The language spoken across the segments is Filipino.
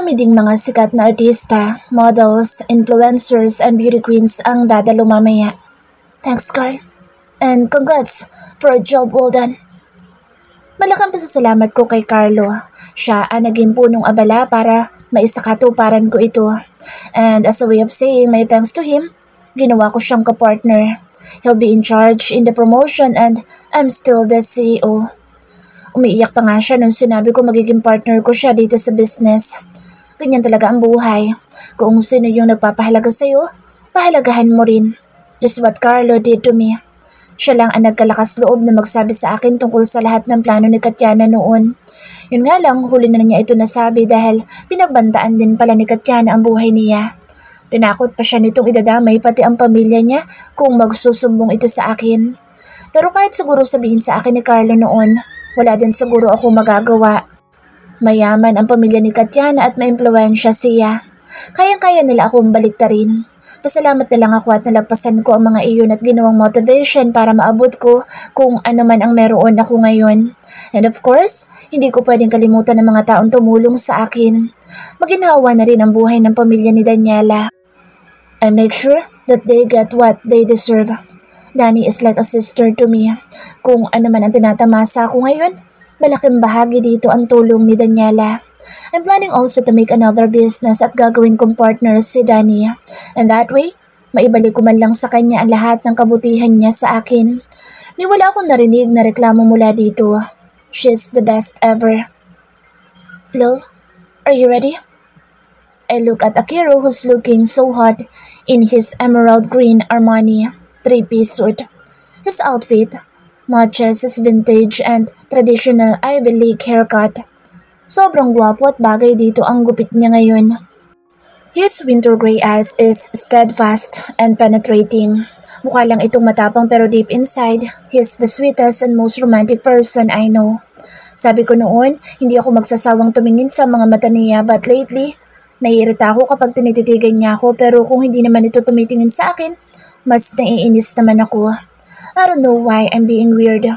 Marami ding mga sikat na artista, models, influencers, and beauty queens ang dadalo mamaya. Thanks, Carl. And congrats for a job well done. Malaking pasasalamat ko kay Carlo. Siya ang naging punong abala para maisakatuparan ko ito. And as a way of saying my thanks to him, ginawa ko siyang kapartner. He'll be in charge in the promotion and I'm still the CEO. Umiiyak pa nga siya nung sinabi ko magiging partner ko siya dito sa business. Ganyan talaga ang buhay. Kung sino yung nagpapahalaga sa'yo, pahalagahan mo rin. Just what Carlo did to me. Siya lang ang nagkalakas loob na magsabi sa akin tungkol sa lahat ng plano ni Katyana noon. Yun nga lang, huli na niya ito nasabi dahil pinagbantaan din pala ni Katyana ang buhay niya. Tinakot pa siya nitong idadamay pati ang pamilya niya kung magsusumbong ito sa akin. Pero kahit siguro sabihin sa akin ni Carlo noon, wala din siguro ako magagawa. Mayaman ang pamilya ni Katyana at maimpluwensya siya. Kayang-kaya nila akong baliktarin. Pasalamat na lang ako at nalagpasan ko ang mga iyon at ginawang motivation para maabot ko kung ano man ang meron ako ngayon. And of course, hindi ko pwedeng kalimutan ang mga taong tumulong sa akin. Maginhawa na rin ang buhay ng pamilya ni Daniela. I make sure that they get what they deserve. Dani is like a sister to me. Kung ano man ang tinatamasa ko ngayon, malaking bahagi dito ang tulong ni Daniela. I'm planning also to make another business at gagawin kong partner si Dani. And that way, maibalik ko man lang sa kanya ang lahat ng kabutihan niya sa akin. Ni wala akong narinig na reklamo mula dito. She's the best ever. Love, are you ready? I look at Akiro who's looking so hot in his emerald green Armani 3-piece suit. His outfit matches his vintage and traditional Ivy League haircut. Sobrang gwapo at bagay dito ang gupit niya ngayon. His winter gray eyes is steadfast and penetrating. Mukha lang itong matapang pero deep inside, he's the sweetest and most romantic person I know. Sabi ko noon, hindi ako magsasawang tumingin sa mga mata niya but lately, naiirita ako kapag tinititigan niya ako pero kung hindi naman ito tumitingin sa akin, mas naiinis naman ako. I don't know why I'm being weird.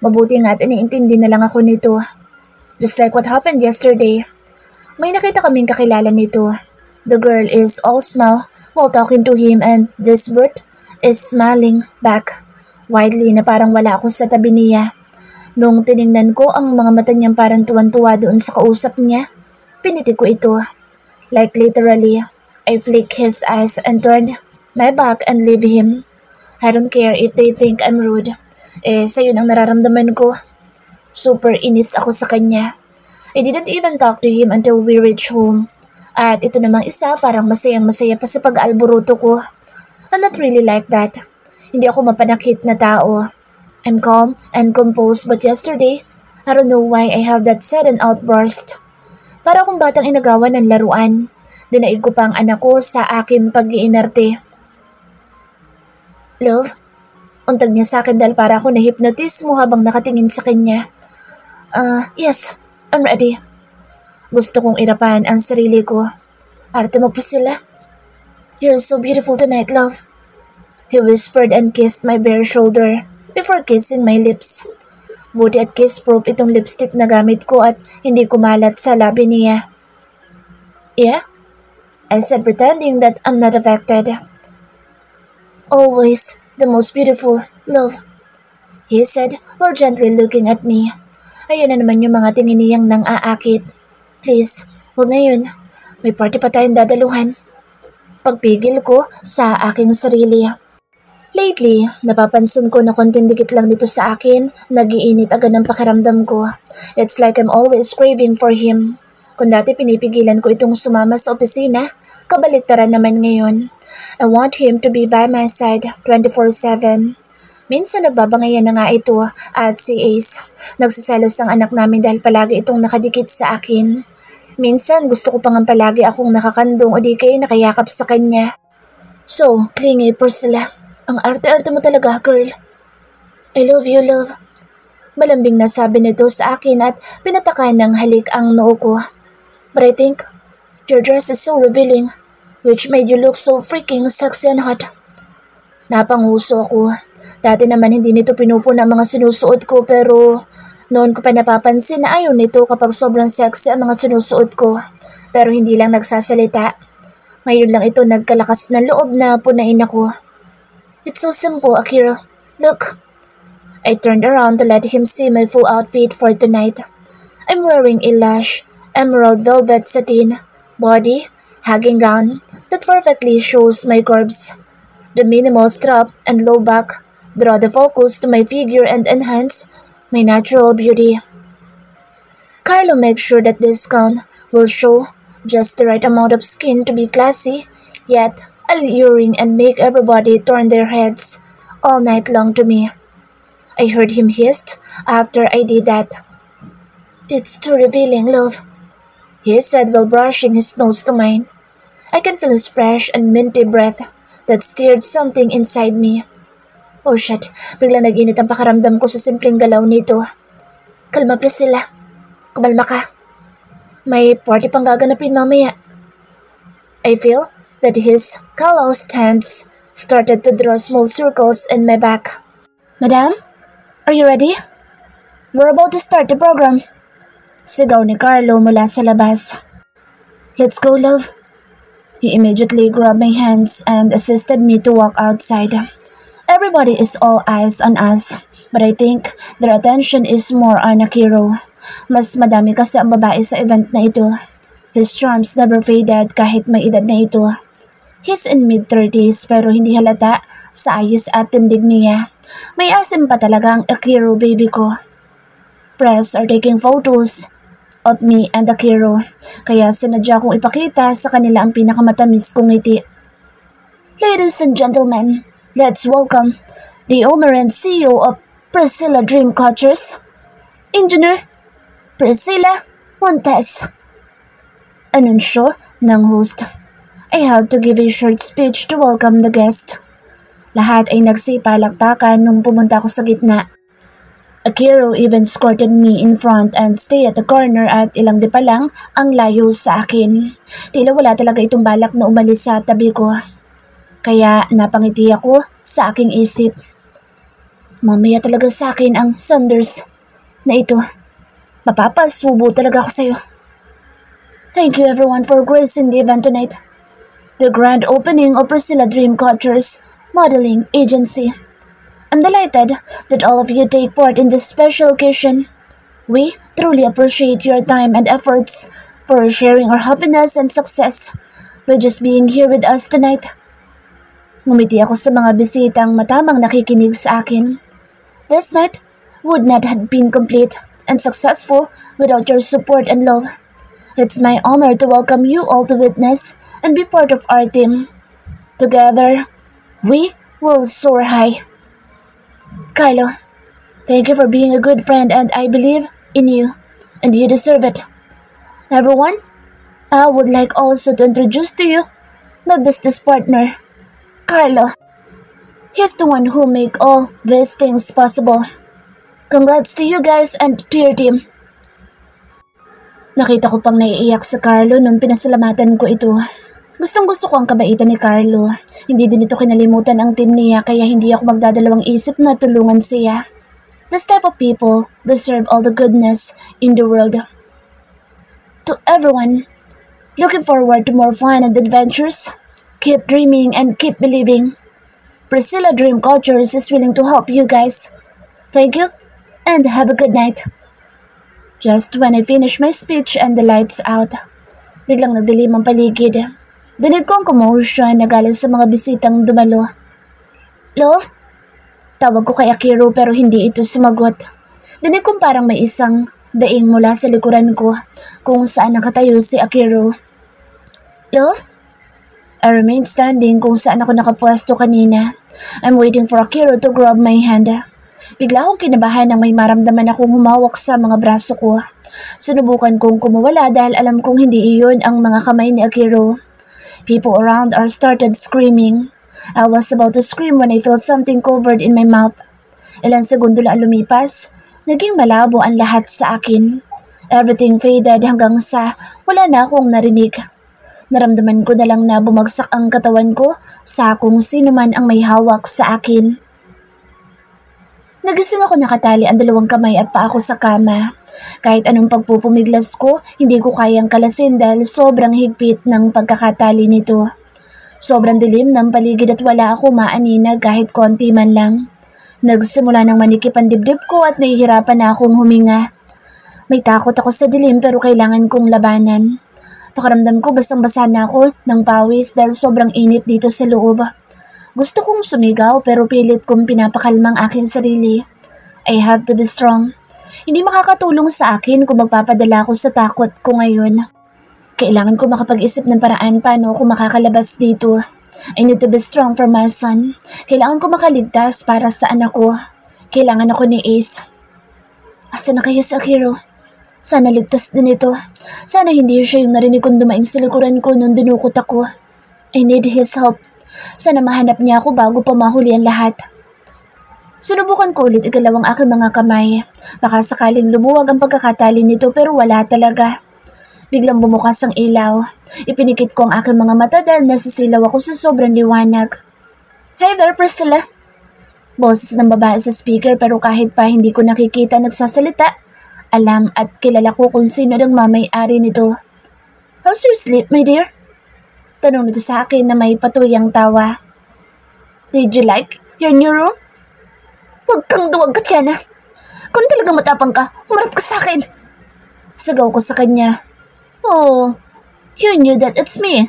Mabuti nga at iniintindi na lang ako nito. Just like what happened yesterday. May nakita kaming kakilala nito. The girl is all smile while talking to him and this bird is smiling back widely na parang wala ako sa tabi niya. Nung tiningnan ko ang mga mata niyang parang tuwan-tuwa doon sa kausap niya, piniti ko ito. Like literally, I flicked his eyes and turned my back and leave him. I don't care if they think I'm rude. Sa yun ang nararamdaman ko. Super inis ako sa kanya. I didn't even talk to him until we reached home. At ito namang isa parang masayang-masaya pa sa pag-alburuto ko. I'm not really like that. Hindi ako mapanakit na tao. I'm calm and composed but yesterday, I don't know why I have that sudden outburst. Para akong batang inagawan ng laruan. Dinaig ko pa ang anak ko sa aking pag-iinarte. Love, untag niya sa akin dahil para ako na-hypnotize mo habang nakatingin sa kanya. Yes, I'm ready. Gusto kong irapan ang sarili ko. Arte mo, Priscilla. You're so beautiful tonight, love. He whispered and kissed my bare shoulder before kissing my lips. Buti at kiss-proof itong lipstick na gamit ko at hindi kumalat sa labi niya. Yeah? I said pretending that I'm not affected. Always the most beautiful, love, he said while gently looking at me. Ayan na naman yung mga tingin niyang nang aakit. Please, huwag ngayon. May party pa tayong dadaluhan. Pagpigil ko sa aking sarili. Lately, napapansin ko na konting dikit lang dito sa akin, nag-iinit agad ang pakiramdam ko. It's like I'm always craving for him. Kung dati pinipigilan ko itong sumama sa opisina, kabaliktaran naman ngayon. I want him to be by my side 24/7. Minsan nagbabangayan na nga ito at si Ace. Nagsiselos ang anak namin dahil palagi itong nakadikit sa akin. Minsan gusto ko pang palagi akong nakakandong o di kayo nakayakap sa kanya. So, clingy, Priscilla. Ang arte-arte mo talaga, girl. I love you, love. Malambing na sabi nito sa akin at pinatakan ng halik ang noo ko. But I think your dress is so revealing, which made you look so freaking sexy and hot. Napanguso ako. Dati naman hindi nito pinupuna ang mga sinusuot ko pero noon ko pa napapansin na ayaw nito kapag sobrang sexy ang mga sinusuot ko. pero hindi lang nagsasalita. Ngayon lang ito nagkalakas na loob na punain ako. It's so simple, Akira. Look. I turned around to let him see my full outfit for tonight. I'm wearing a lush, emerald velvet satin, body, hugging gown that perfectly shows my curves. The minimal strap and low back draw the focus to my figure and enhance my natural beauty. Carlo makes sure that this gown will show just the right amount of skin to be classy, yet alluring and make everybody turn their heads all night long to me. I heard him hiss after I did that. It's too revealing, love, he said while brushing his nose to mine. I can feel his fresh and minty breath that stirred something inside me. Oh shit, biglang nag-init ang pakaramdam ko sa simpleng galaw nito. Kalma, Priscilla. Kumalma ka. May party pang gaganapin mamaya. I feel that his calloused hands started to draw small circles in my back. Madam, are you ready? We're about to start the program. Sigaw ni Carlo mula sa labas. Let's go, love. He immediately grabbed my hands and assisted me to walk outside. Everybody is all eyes on us, but I think their attention is more on Akiro. Mas madami kasi ang babae sa event na ito. His charms never faded kahit may edad na ito. He's in mid-30s pero hindi halata sa ayos at tindig niya. May asim pa talaga ang Akiro baby ko. Press are taking photos of me and Akiro, kaya sinadya kong ipakita sa kanila ang pinakamatamis kong ngiti. Ladies and gentlemen, let's welcome the owner and CEO of Priscilla Dreamcatchers, Engineer Priscilla Montes. Anunsyo ng host. I had to give a short speech to welcome the guest. Lahat ay nagsipalakpakan nung pumunta ako sa gitna. Akiro even escorted me in front and stay at the corner at ilang di pa lang ang layo sa akin. Tila wala talaga itong balak na umalis sa tabi ko. Kaya napangiti ako sa aking isip. Mamaya talaga sa akin ang Saunders na ito. Mapapasubo talaga ako sa'yo. Thank you everyone for gracing the event tonight. The grand opening of Priscilla Dreamcatchers Modeling Agency. I'm delighted that all of you take part in this special occasion. We truly appreciate your time and efforts for sharing our happiness and success by just being here with us tonight. Ngumiti ako sa mga bisitang matamang nakikinig sa akin. This night would not have been complete and successful without your support and love. It's my honor to welcome you all to witness and be part of our team. Together, we will soar high. Carlo, thank you for being a good friend and I believe in you and you deserve it. Everyone, I would like also to introduce to you my business partner, Carlo. He's the one who make all these things possible. Congrats to you guys and to your team. Nakita ko pang naiiyak sa Carlo nung pinasalamatan ko ito. Gustong-gusto ko ang kabaitan ni Carlo. Hindi din ito kinalimutan ang team niya kaya hindi ako magdadalawang isip na tulungan siya. This type of people deserve all the goodness in the world. To everyone, looking forward to more fun and adventures. Keep dreaming and keep believing. Priscilla Dreamcatchers is willing to help you guys. Thank you and have a good night. Just when I finish my speech and the lights out, biglang nagdilim ang paligid. Dinig ko ang commotion na galing sa mga bisitang dumalo. Love? Tawag ko kay Akiro pero hindi ito sumagot. Dinig kong parang may isang daing mula sa likuran ko kung saan nakatayo si Akiro. Love? I remained standing kung saan ako nakapwesto kanina. I'm waiting for Akiro to grab my hand. Bigla akong kinabahan nang may maramdaman akong humawak sa mga braso ko. Sinubukan kong kumawala dahil alam kong hindi iyon ang mga kamay ni Akiro. People around are started screaming. I was about to scream when I felt something covered in my mouth. Ilang segundo lang lumipas, naging malabo ang lahat sa akin. Everything faded hanggang sa wala na akong narinig. Naramdaman ko na lang na bumagsak ang katawan ko sa kung sino man ang may hawak sa akin. Nagising ako nakatali ang dalawang kamay at paa ko sa kama. Kahit anong pagpupumiglas ko, hindi ko kayang kalasin dahil sobrang higpit ng pagkakatali nito. Sobrang dilim ng paligid at wala ako maaninag kahit konti man lang. Nagsimula ng manikip ang dibdib ko at nahihirapan na akong huminga. May takot ako sa dilim pero kailangan kong labanan. Pakiramdam ko basang-basa na ako ng pawis dahil sobrang init dito sa loob. Gusto kong sumigaw pero pilit kong pinapakalmang aking sarili. I have to be strong. Hindi makakatulong sa akin kung magpapadala ako sa takot ko ngayon. Kailangan ko makapag-isip ng paraan paano ako makakalabas dito. I need to be strong for my son. Kailangan ko makaligtas para sa anak ko. Kailangan ako ni Ace. Asa na kaya si Akiro? Sana ligtas din ito. Sana hindi siya yung narinig kong dumaing sa likuran ko nung dinukot ako. I need his help. Sana mahanap niya ako bago pa mahuli ang lahat. Sinubukan ko ulit igalawang aking mga kamay. Baka sakaling lumuwag ang pagkakatali nito pero wala talaga. Biglang bumukas ang ilaw. Ipinikit ko ang aking mga mata dahil nasisilaw ako sa sobrang liwanag. Hey there, Priscilla! Boses ng babae sa speaker pero kahit pa hindi ko nakikita nagsasalita, alam at kilala ko kung sino ang mamay-ari nito. How's your sleep, my dear? Tanong nito sa akin na may patuyang tawa. Did you like your new room? Huwag kang duwag, Katyana. Kung talagang matapang ka, humarap ka sa akin. Sagaw ko sa kanya. Oh, you knew that it's me.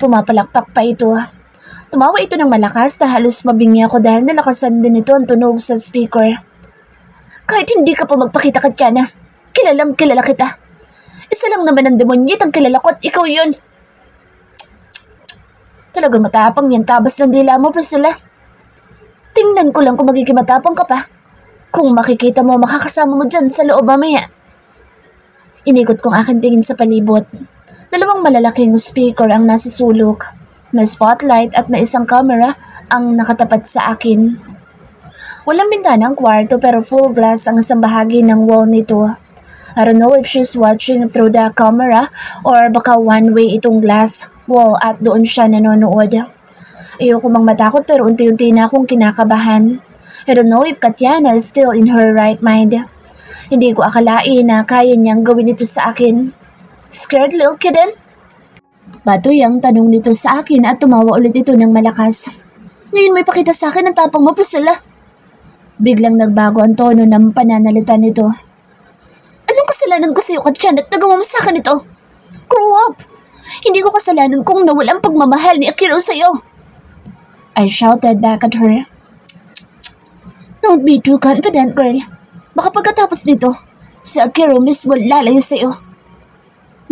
Pumapalakpak pa ito. Tumawa ito ng malakas na halos mabingi ako dahil nalakasan din ito ang tunog sa speaker. Kahit hindi ka pa magpakita, Katyana, kilalang kilala kita. Isa lang naman ang demonyit ang kilala ko at ikaw yun. Talagang matapang yan tabas ng dila mo, Priscilla. Tingnan ko lang kung magiging matapang ka pa. Kung makikita mo, makakasama mo dyan sa loob mamaya. Inikot kong aking tingin sa palibot. Dalawang malalaking speaker ang nasa sulok. May spotlight at may isang camera ang nakatapat sa akin. Walang bintana ang kwarto pero full glass ang isang bahagi ng wall nito. I don't know if she's watching through the camera or baka one-way itong glass wall at doon siya nanonood. Ayoko mang matakot pero unti-unti na akong kinakabahan. I don't know if Katyana is still in her right mind. Hindi ko akalain na kaya niyang gawin ito sa akin. Scared little kitten? Batoy ang tanong nito sa akin at tumawa ulit ito ng malakas. Ngayon may pakita sa akin ang tapang mo, Priscilla. Biglang nagbago ang tono ng pananalita nito. Anong kasalanan ko sa iyo, Katyana, at nagawa mo sa akin ito? Grow up! Hindi ko kasalanan kung nawala ang pagmamahal ni Akiro sa iyo. I shouted back at her. Don't be too confident, girl. Baka pagkatapos dito, si Akiro mismo lalayo sa iyo.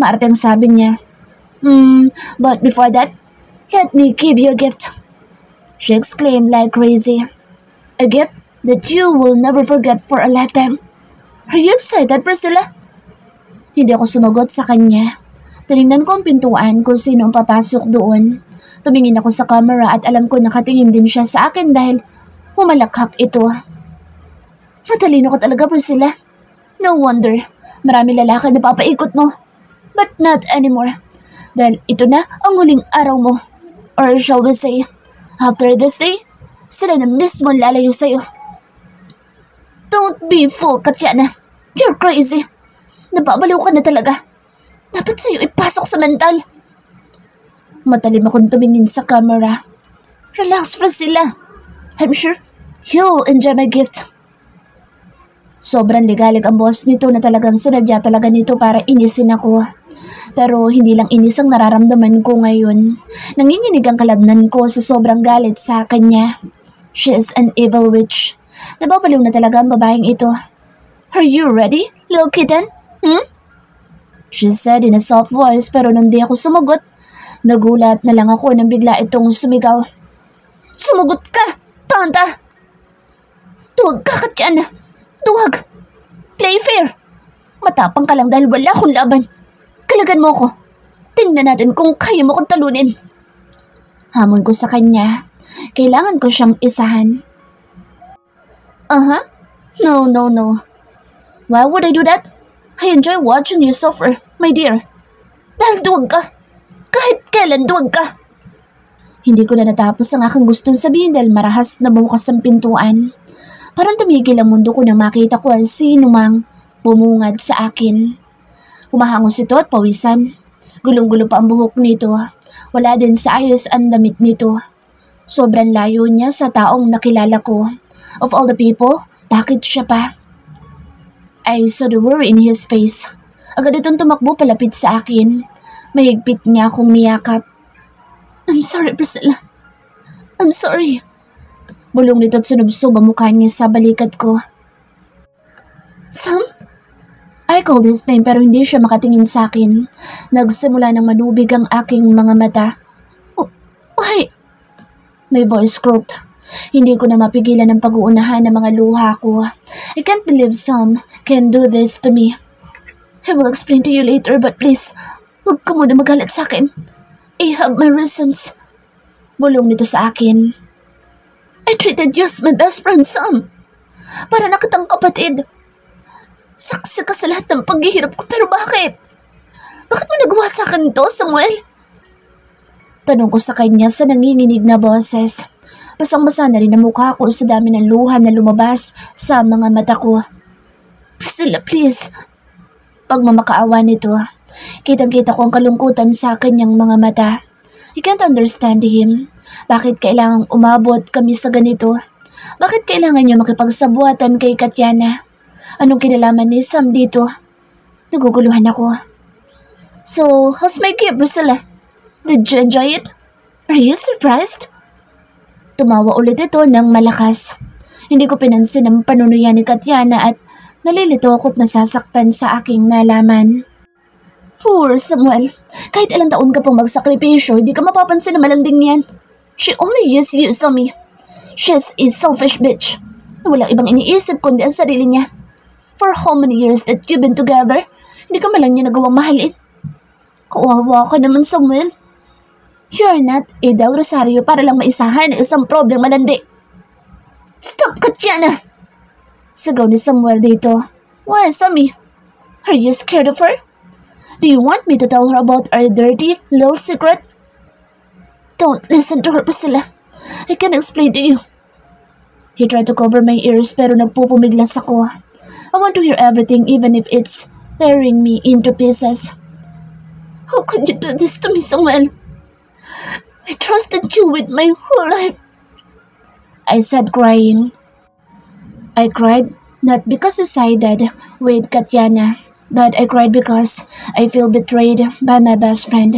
Maarteng sabi niya. But before that, let me give you a gift. She exclaimed like crazy. A gift that you will never forget for a lifetime. Are you excited, Priscilla? Hindi ako sumagot sa kanya. Tinignan ko ang pintuan kung sino ang papasok doon. Tumingin ako sa camera at alam ko nakatingin din siya sa akin dahil humalakhak ito. Matalino ka talaga, Priscilla. No wonder, marami lalaki na papaikot mo. But not anymore. Dahil ito na ang huling araw mo. Or shall we say, after this day, sila na mismo lalayo sa'yo. Don't be fool, Katyana. You're crazy. Nababaliw ka na talaga. Dapat sa'yo ipasok sa mental. Matalim akong tumingin sa camera. Relax, Priscilla. I'm sure you'll enjoy my gift. Sobrang ligalig ang boss nito na talagang sinadya talaga nito para inisin ako. Pero hindi lang inis ang nararamdaman ko ngayon. Nanginginig ang kalabnan ko sa sobrang galit sa kanya. She is an evil witch. Nababaliw na talaga ang babaeng ito. Are you ready, little kitten? She said in a soft voice pero nang di ako sumagot, nagulat na lang ako nang bigla itong sumigaw. Sumagot ka! Tanta! Duwag ka, Katyana! Duwag! Play fair! Matapang ka lang dahil wala akong laban. Kalagan mo ko. Tingnan natin kung kaya mo kong talunin. Hamon ko sa kanya. Kailangan ko siyang isahan. No. Why would I do that? I enjoy watching you suffer, my dear. Dahil duwag ka. Kahit kailan duwag ka. Hindi ko na natapos ang aking gustong sabihin dahil marahas na bumukas ang pintuan. Parang tumigil ang mundo ko nang makita ko ang sino mang bumungad sa akin. Humahangos ito at pawisan. Gulong-gulo pa ang buhok nito. Wala din sa ayos ang damit nito. Sobrang layo niya sa taong nakilala ko. Of all the people, bakit siya pa? I saw the worry in his face. Agad itong tumakbo palapit sa akin. Mahigpit niya akong niyakap. I'm sorry, Priscilla. I'm sorry. Bulong nito at sunubsob ang mukha niya sa balikat ko. Sam? I called his name pero hindi siya makatingin sa akin. Nagsimula ng manubig ang aking mga mata. Why? My voice croaked. Hindi ko na mapigilan ang pag-uunahan ng mga luha ko. I can't believe Sam can do this to me. I will explain to you later but please, huwag ka muna magalit sa akin. I have my reasons. Bulong nito sa akin. I treated you as my best friend, Sam. Para na kitang kapatid. Saksi ka sa lahat ng paghihirap ko, pero bakit? Bakit mo nagawa sa akin to, Samuel? Tanong ko sa kanya sa nanginginig na boses. Basang-basa na rin ang mukha ko sa dami ng luha na lumabas sa mga mata ko. Priscilla, please. Pagmamakaawa nito, kitang-kita ko ang kalungkutan sa kanyang mga mata. I can't understand him. Bakit kailangang umabot kami sa ganito? Bakit kailangan niya makipagsabuatan kay Katyana? Anong kinalaman ni Sam dito? Naguguluhan ako. So, how's my gift, Priscilla? Did you enjoy it? Are you surprised? Tumawa ulit ito ng malakas. Hindi ko pinansin ang panunuyan ni Katyana at nalilito ako't nasasaktan sa aking nalaman. Poor Samuel, kahit ilang taon ka pang magsakripisyo, hindi ka mapapansin na malanding niyan. She only used you, Sammy. She's a selfish bitch. Walang ibang iniisip kundi ang sarili niya. For how many years that you've been together, hindi ka malang niya nagawang mahalin. Kawawa ka naman, Samuel. You're not a Del Rosario para lang maisahan ang isang problema landi. Stop, Katyana! Sigaw ni Samuel dito. Why, Sammy? Are you scared of her? Do you want me to tell her about our dirty little secret? Don't listen to her, Priscilla. I can explain to you. He tried to cover my ears pero nagpupumiglas ako. I want to hear everything even if it's tearing me into pieces. How could you do this to me, Samuel? I trusted you with my whole life. I said, crying. I cried not because I sided with Katyana, but I cried because I feel betrayed by my best friend,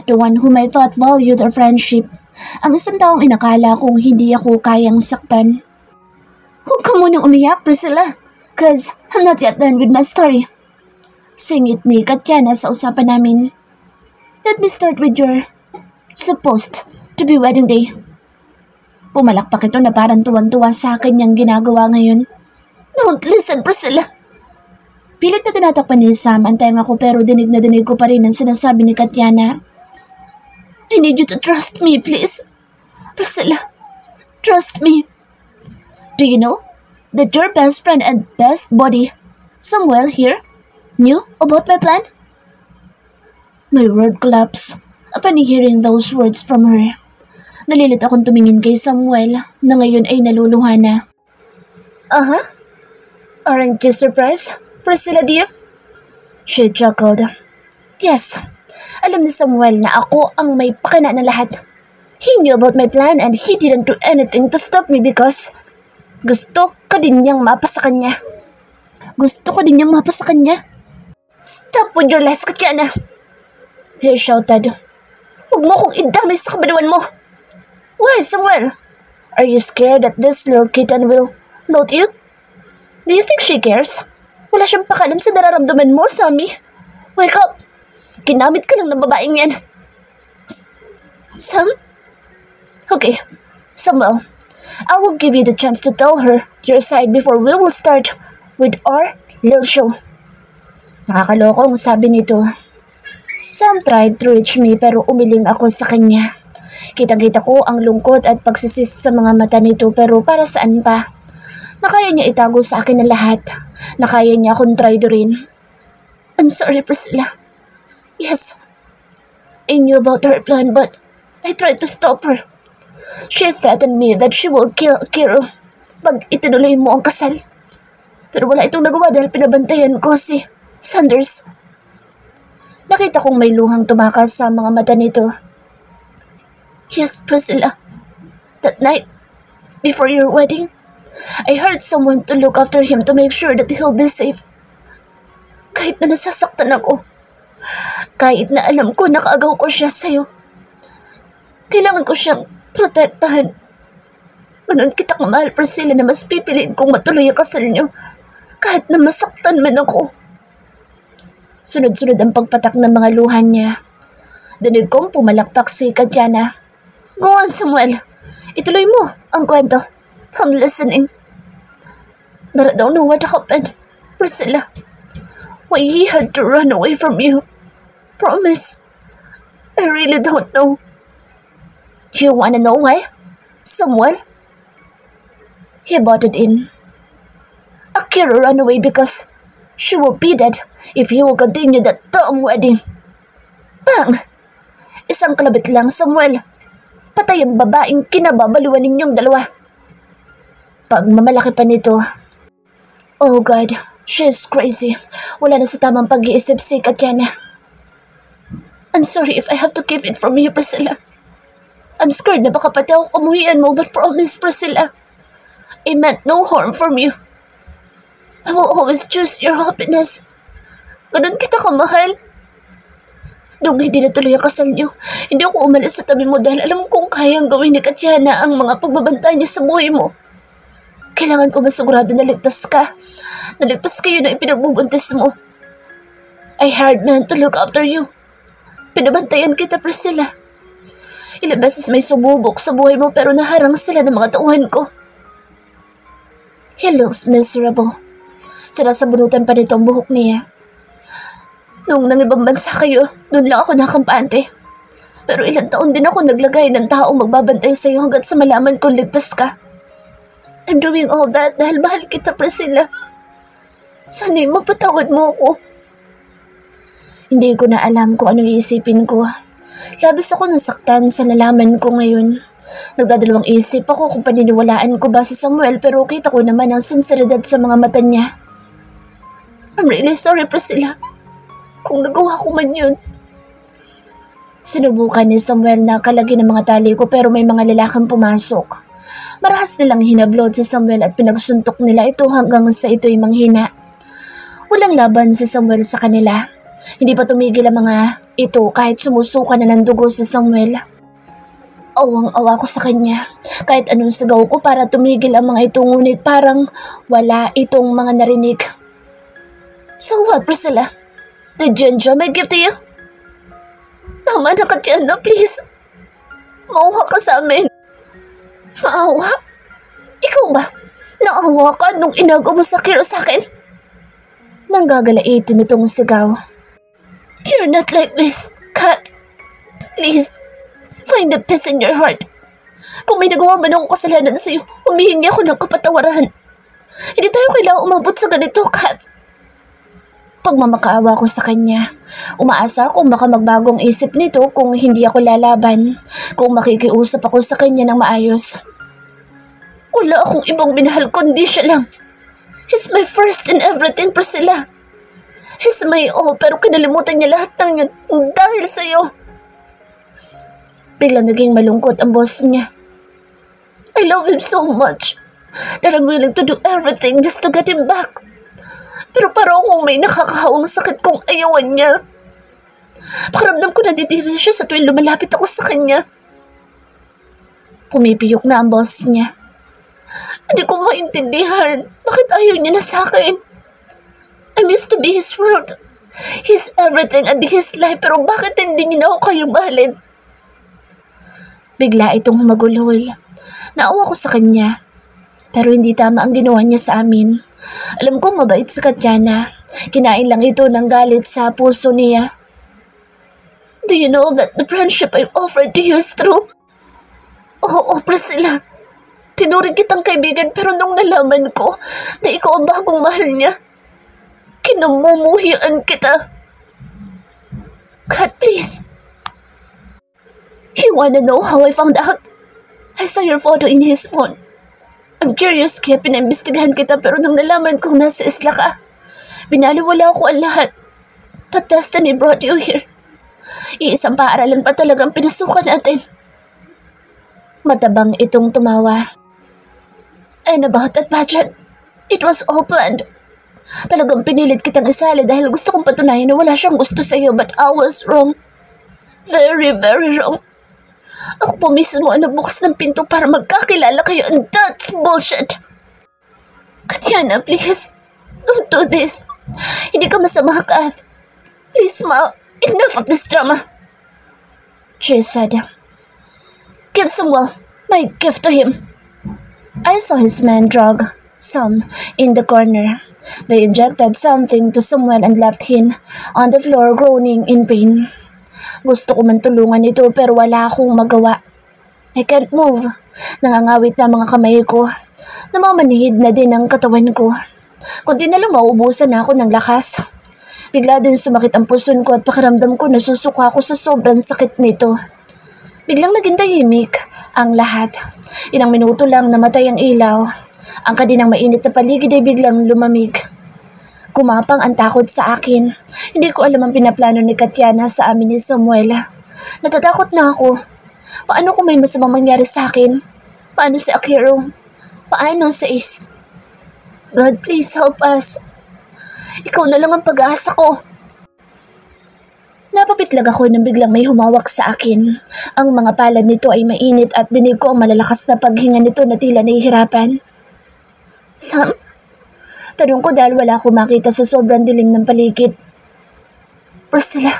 the one whom I thought valued our friendship. Ang isang taong inakala kong hindi ako kayang saktan. Huwag ka munang umiyak, Priscilla, cause I'm not yet done with my story. Singit ni Katyana sa usapan namin. Let me start with your supposed to be wedding day. Pumalakpak ito na parang tuwan-tuwa sa kanyang ginagawa ngayon. Don't listen, Priscilla. Pilit na tinatakpan ni Sam ang tenga ko pero dinig na dinig ko pa rin ang sinasabi ni Katyana. I need you to trust me, please. Priscilla, trust me. Do you know that your best friend and best buddy, Samuel here, knew about my plan? My word collapsed upon hearing those words from her. Nalilit akong tumingin kay Samuel na ngayon ay naluluha na. Aren't you surprised, Priscilla dear? She chuckled. Yes, alam ni Samuel na ako ang may pakana na lahat. He knew about my plan and he didn't do anything to stop me because gusto ko din niyang mapa sa kanya. Stop with your lies, Katyana! He shouted. Huwag mo akong idamay sa kabaliwan mo. Why, Samuel? Are you scared that this little kitten will load you? Do you think she cares? Wala siyang pakalam sa nararamdaman mo, Sammy. Wake up! Ginamit ka lang ng babaeng yan. Sam? Okay, Samuel. I will give you the chance to tell her your side before we will start with our little show. Nakakalokong sabi nito. Sam tried to reach me pero umiling ako sa kanya. Kitang-kita ko ang lungkot at pagsisis sa mga mata nito pero para saan pa? Nakaya niya itago sa akin ang lahat. Nakaya niya akong traidorin. I'm sorry, Priscilla. Yes, I knew about her plan but I tried to stop her. She threatened me that she will kill Kiro pag itinuloy mo ang kasal. Pero wala itong nagawa dahil pinabantayan ko si Sanders. Nakita kong may luhang tumakas sa mga mata nito. Yes, Priscilla. That night, before your wedding, I hired someone to look after him to make sure that he'll be safe. Kahit na nasasaktan ako, kahit na alam ko nakaagaw ko siya sa'yo, kailangan ko siyang protektahan. Ganun kita kamahal, Priscilla, na mas pipiliin kong matuloy ang kasal niyo kahit na masaktan man ako. Sunod-sunod ang pagpatak ng mga luhan niya. Dinig kong pumalakpak si Katyana. Go on, Samuel. Ituloy mo ang kwento. I'm listening. But I don't know what happened, Priscilla. Why he had to run away from you. Promise. I really don't know. You wanna know why, Samuel? He butted in. Akira ran away because she will be dead if he will continue that damn wedding. Bang! Isang kalabit lang, Samuel. Patay ang babaeng kinababaliwan ninyong dalawa. Pagmamalaki pa nito. Oh God, she's crazy. Wala na sa tamang pag-iisip si Katyana. I'm sorry if I have to keep it from you, Priscilla. I'm scared na baka pati ako kamuhian mo, but promise, Priscilla, I meant no harm from you. I will always choose your happiness. Ganun kita kamahal. Nung hindi natuloy ang kasal niyo, hindi ako umalis sa tabi mo dahil alam kong kayang gawin ni Katyana ang mga pagbabantay niya sa buhay mo. Kailangan ko masigurado na ligtas ka. Naligtas kayo na ipinagbubuntis mo. I hired men to look after you. Pinabantayan kita, Priscilla. Ilang beses may sumubok sa buhay mo pero naharang sila ng mga tauhan ko. He looks miserable. Sinasabunutan pa nito ang buhok niya. Nung nangibang bansa kayo, doon lang ako nakampante. Pero ilang taon din ako naglagay ng taong magbabantay sa'yo hanggang sa malaman kong ligtas ka. I'm doing all that dahil mahal kita, Priscilla. Sana'y mapatawad mo ako. Hindi ko na alam kung anong iisipin ko. Labis ako nasaktan sa nalaman ko ngayon. Nagdadalawang isip ako kung paniniwalaan ko ba si Samuel pero kita ko naman ang sinseridad sa mga mata niya. I'm really sorry, Priscilla. Kung nagawa ko man yun. Sinubukan ni Samuel na kalagi ng mga tali ko pero may mga lalakang pumasok. Marahas nilang hinablod si Samuel at pinagsuntok nila ito hanggang sa ito'y manghina. Walang laban si Samuel sa kanila. Hindi pa tumigil ang mga ito kahit sumusuka na ng dugo si Samuel. Awang-awa ko sa kanya. Kahit anong sigaw ko para tumigil ang mga ito ngunit parang wala itong mga narinig. So what, Priscilla? Did you enjoy my gift to you? Tama na, Katyana, please. Mauha ka sa amin. Maawa? Ikaw ba? Naawa ka nung inago mo sa Kiro sa akin? Nanggagalaitin itong sigaw. You're not like this, Kat. Please, find the peace in your heart. Kung may nagawa man akong kasalanan sa'yo, humihingi ako ng kapatawaran. Hindi tayo kailangang umabot sa ganito, Kat. Pagmamakaawa ko sa kanya. Umaasa akong baka magbagong isip nito kung hindi ako lalaban, kung makikiusap ako sa kanya ng maayos. Wala akong ibang minahal kundi siya lang. He's my first in everything, Priscilla. He's my all pero kinalimutan niya lahat ng yun dahil sa'yo. Biglang naging malungkot ang boss niya. I love him so much that I'm willing to do everything just to get him back. Pero parang kung may nakakahawang sakit kong ayawan niya. Pakiramdam ko nadidiri siya sa tuwing lumalapit ako sa kanya. Pumipiyok na ang boss niya. Hindi ko maintindihan. Bakit ayaw niya na sa akin? I used to be his world. He's everything and his life pero bakit hindi niya na ako kayang mahalin? Bigla itong humagulhol. Naawa ko sa kanya. Pero hindi tama ang ginawa niya sa amin. Alam kong mabait si Katyana. Kinain lang ito ng galit sa puso niya. Do you know that the friendship I've offered to you is true? Oo, Priscilla. Tinuring kitang kaibigan pero nung nalaman ko na ikaw ang bagong mahal niya, kinamumuhian kita. God, please. You wanna know how I found out? I saw your photo in his phone. I'm curious kaya pinaimbestigahan kita pero nang nalaman kong nasa isla ka, binaliwala ko ang lahat. But destiny brought you here. Iisang paaralan pa talagang pinasukan natin. Matabang itong tumawa. And about that pageant, it was all planned. Talagang pinilit kitang isali dahil gusto kong patunayan na wala siyang gusto sa'yo but I was wrong. Very, very wrong. Ako po mismo ang nagbukas ng pinto para magkakilala kayo and that's bullshit. Katyana, please. Don't do this. Hindi ka masama, Kath. Please, Ma. Enough of this drama. She said. Give Samuel my gift to him. I saw his men drag some in the corner. They injected something to Samuel and left him on the floor groaning in pain. Gusto ko man tulungan ito pero wala akong magawa. I can't move. Nangangawit na mga kamay ko. Namamanhid na din ang katawan ko. Kunti na lang mauubusan na ako ng lakas. Bigla din sumakit ang puson ko at pakiramdam ko nasusuka ako sa sobrang sakit nito. Biglang naging tahimik ang lahat. Ilang minuto lang namatay ang ilaw. Ang kaninang mainit na paligid ay biglang lumamig. Kumapang ang takot sa akin. Hindi ko alam ang pinaplano ni Katyana sa amin ni Samuel. Natatakot na ako. Paano kung may masamang mangyari sa akin? Paano si Akiro? Paano si Ace? God, please help us. Ikaw na lang ang pag-asa ko. Napapitlag ako nang biglang may humawak sa akin. Ang mga palad nito ay mainit at dinig ko ang malalakas na paghinga nito na tila nahihirapan. Sam? Tanong ko dahil wala akong makita sa sobrang dilim ng paligid. Priscilla.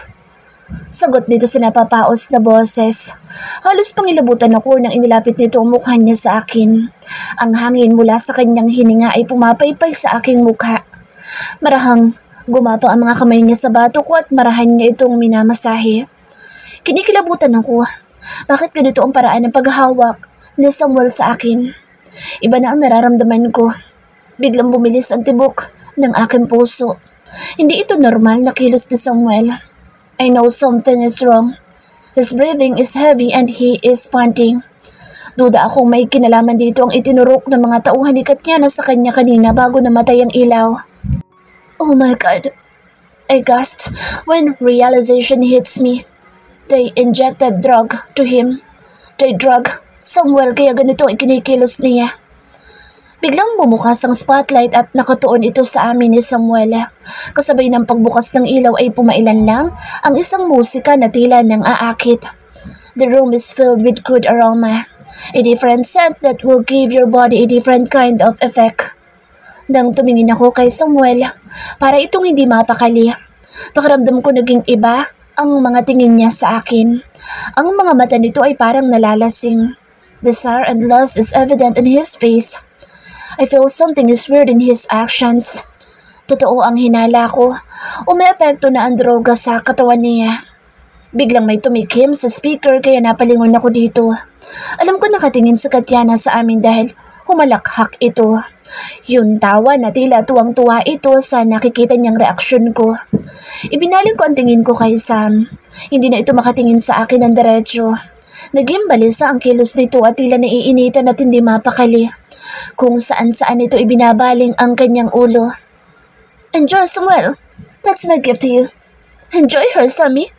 Sagot dito sa napapaos na boses. Halos pangilabutan ako nang inilapit nito ang mukha niya sa akin. Ang hangin mula sa kanyang hininga ay pumapaypay sa aking mukha. Marahang gumapang ang mga kamay niya sa bato ko at marahan niya itong minamasahe. Kinikilabutan ako. Bakit ganito ang paraan ng paghahawak ni Samuel sa akin? Iba na ang nararamdaman ko. Biglang bumilis ang tibok ng aking puso. Hindi ito normal na kilos ni Samuel. I know something is wrong. His breathing is heavy and he is panting. Duda akong may kinalaman dito ang itinurok ng mga tauhan ni Katyana sa kanya kanina bago namatay ang ilaw. Oh my God! I gasped when realization hits me. They injected drug to him. They drug Samuel kaya ganito ang kinikilos niya. Biglang bumukas ang spotlight at nakatuon ito sa amin ni Samuel. Kasabay ng pagbukas ng ilaw ay pumailan lang ang isang musika na tila nang aakit. The room is filled with good aroma, a different scent that will give your body a different kind of effect. Nang tumingin ako kay Samuel, para itong hindi mapakali. Pakiramdam ko naging iba ang mga tingin niya sa akin. Ang mga mata nito ay parang nalalasing. Desire and lust is evident in his face. I feel something is weird in his actions. Totoo ang hinala ko. Umeepekto na ang droga sa katawan niya. Biglang may tumikim sa speaker kaya napalingon ako dito. Alam ko nakatingin sa Katyana sa amin dahil humalakhak ito. Yun tawa na tila tuwang-tuwa ito sa nakikita niyang reaksyon ko. Ibinaling ko ang tingin ko kay Sam. Hindi na ito makatingin sa akin ng diretsyo. Naging balisa ang kilos nito at tila naiinitan at hindi mapakali. Kung saan-saan ito ibinabaling ang kanyang ulo. Enjoy, Samuel. That's my gift to you. Enjoy her, Sammy.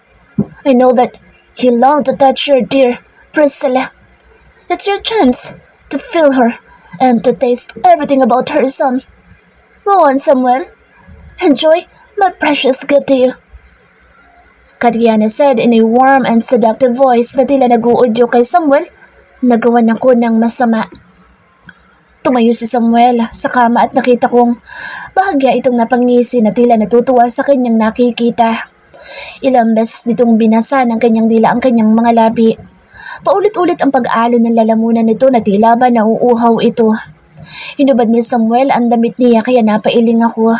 I know that you long to touch your dear Priscilla. It's your chance to feel her and to taste everything about her, Sam. Go on, Samuel. Enjoy my precious gift to you. Katyana said in a warm and seductive voice na tila nag-uudyo kay Samuel. Nagawan ako ng masama. Tumayo si Samuel sa kama at nakita kong bahagya itong napangisi na tila natutuwa sa kanyang nakikita. Ilang beses nitong binasa ng kanyang dila ang kanyang mga labi. Paulit-ulit ang pag-alo ng lalamunan nito na tila ba nauuhaw ito. Hinubad ni Samuel ang damit niya kaya napailing ako.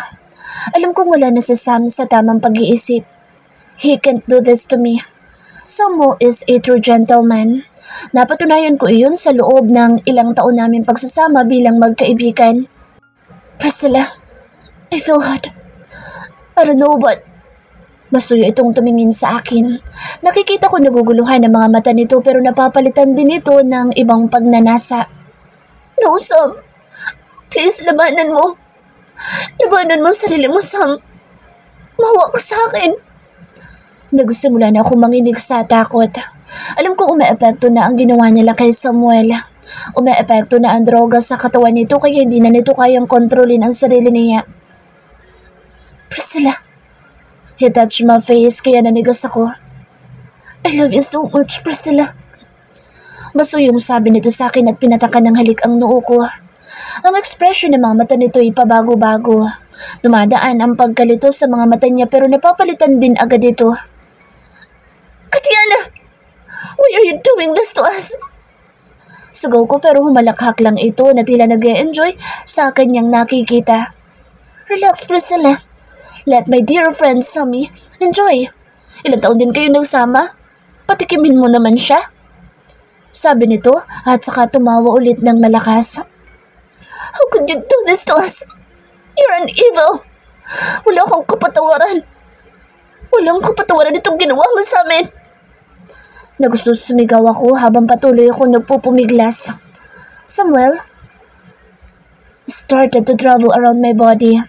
Alam kong wala na si Sam sa tamang pag-iisip. He can't do this to me. Samuel is a true gentleman. Napatunayan ko iyon sa loob ng ilang taon namin pagsasama bilang magkaibigan. Priscilla, I feel hot. I don't know but... Masuyo itong tumingin sa akin. Nakikita ko naguguluhan ang mga mata nito pero napapalitan din ito ng ibang pagnanasa. No, Sam. Please, labanan mo. Labanan mo sarili mo, Sam. Mahawa ka sa akin. Nagsimula na ako manginig sa takot. Alam kong umeepekto na ang ginawa nila kay Samuel. Umeepekto na ang droga sa katawan nito kaya hindi na nito kayang kontrolin ang sarili niya. Priscilla. He touched my face kaya nanigas ako. I love you so much, Priscilla. Masuyong sabi nito sa akin at pinatakan ng halik ang noo ko. Ang ekspresyon ng mga mata nito ay pabago-bago. Dumadaan ang pagkalito sa mga mata niya pero napapalitan din agad ito. Katiana! Why are you doing this to us? Sigaw ko pero humalakhak lang ito na tila nag-e-enjoy sa kanyang nakikita. Relax, Priscilla. Let my dear friend Sammy enjoy. Ilang taon din kayo nagsama? Patikimin mo naman siya. Sabi nito at saka tumawa ulit ng malakas. How could you do this to us? You're an evil. Wala akong kapatawaran. Walang kapatawaran itong ginawa mo sa amin. Nagsusumigaw ako habang patuloy ako nagpupumiglas. Samuel started to travel around my body,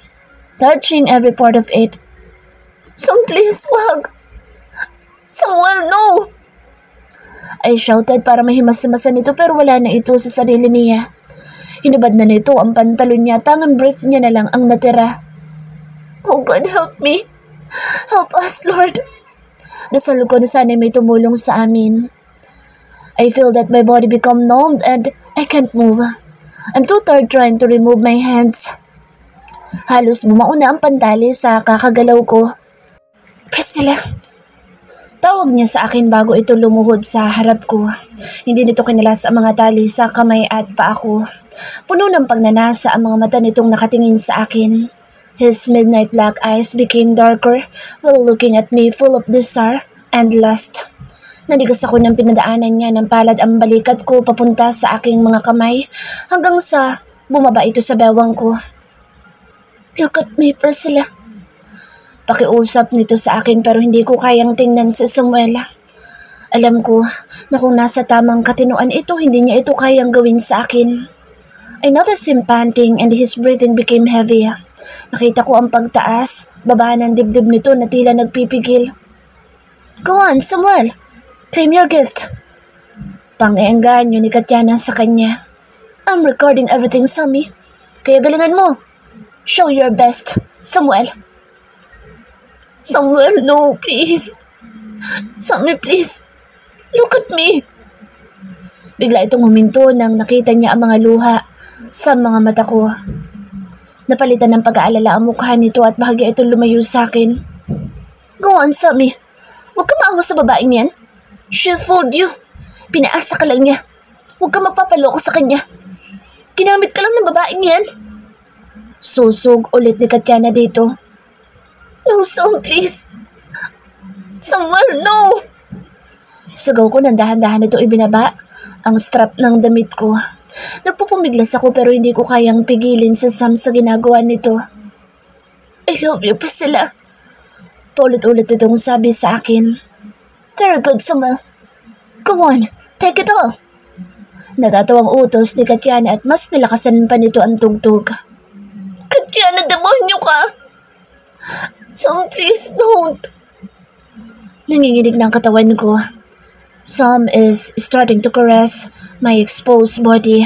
touching every part of it. Sam, please, wag. Samuel, no! I shouted para mahimas-himasan ito pero wala na ito sa sarili niya. Hinubad na nito ang pantalon niya, tangang brief niya na lang ang natira. Oh God, help me. Help us, Lord. Dasal ko na sana may tumulong sa amin. I feel that my body become numbed and I can't move. I'm too tired trying to remove my hands. Halos bumao na ang pantali sa kakagalaw ko. Priscilla. Tawag niya sa akin bago ito lumuhod sa harap ko. Hindi nito kinalas ang mga tali sa kamay at paa ko. Puno ng pagnanasa ang mga mata nitong nakatingin sa akin. His midnight black eyes became darker while looking at me full of desire and lust. Nanigas ako ng pinadaanan niya ng palad ang balikat ko papunta sa aking mga kamay hanggang sa bumaba ito sa bewang ko. Look at me, Priscilla. Pakiusap nito sa akin pero hindi ko kayang tingnan si Samuel. Alam ko na kung nasa tamang katinoan ito, hindi niya ito kayang gawin sa akin. I noticed him panting and his breathing became heavy. Nakita ko ang pagtaas, baba ng dibdib nito na tila nagpipigil. Go on, Samuel. Claim your gift. Pang-iengganyo ni Katiana sa kanya. I'm recording everything, Sammy. Kaya galingan mo. Show your best, Samuel. Samuel, no, please. Sammy, please. Look at me. Bigla itong huminto nang nakita niya ang mga luha sa mga mata ko. Napalitan ng pag-aalala ang mukha nito at bahagya itong lumayo sa akin. Go on, Sammy. Huwag ka maawa sa babaeng yan. She fooled you. Pinaasa ka lang niya. Huwag ka magpapaloko sa kanya. Ginamit ka lang ng babaeng yan. Susog ulit ni Katiana dito. No, Sam, please. Samuel, no! Sigaw ko ng dahan-dahan ito ibinaba ang strap ng damit ko. Nagpupumiglas ako pero hindi ko kayang pigilin si Sam sa ginagawa nito. I love you, Priscilla. Paulit-ulit itong sabi sa akin. Very good, Samuel. Come on, take it all. Natatawang utos ni Katiana at mas nilakasan pa nito ang tugtog. Katiana, demonyo ka! Sam, please don't. Nanginginig ng katawan ko. Sam is starting to caress my exposed body.